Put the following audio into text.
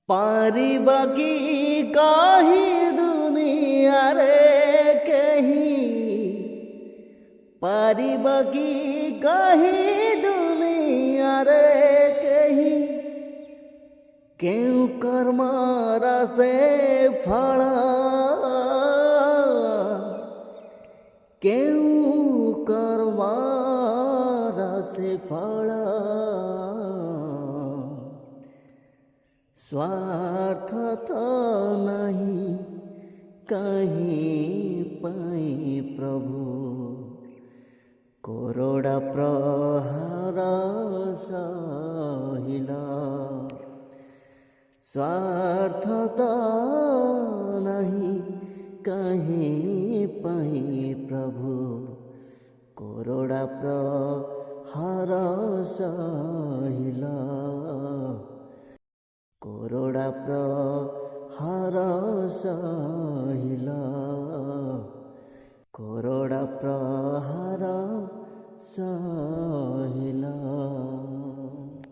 पारिबाकी काही दुनिया रे कहीं पारिबाकी काही दुनिया रे कहीं क्यों कर्मारा से फड़ा क्यों कर्मारा से फड़ा स्वार्थ तो नहीं कहीं पाई प्रभु करोड़ा प्रहार सहिला स्वार्थ तो नहीं कहीं पाई प्रभु करोड़ा प्रहार सहिला करोड़ा प्रहार सहिला करोड़ा प्रहार सहिला।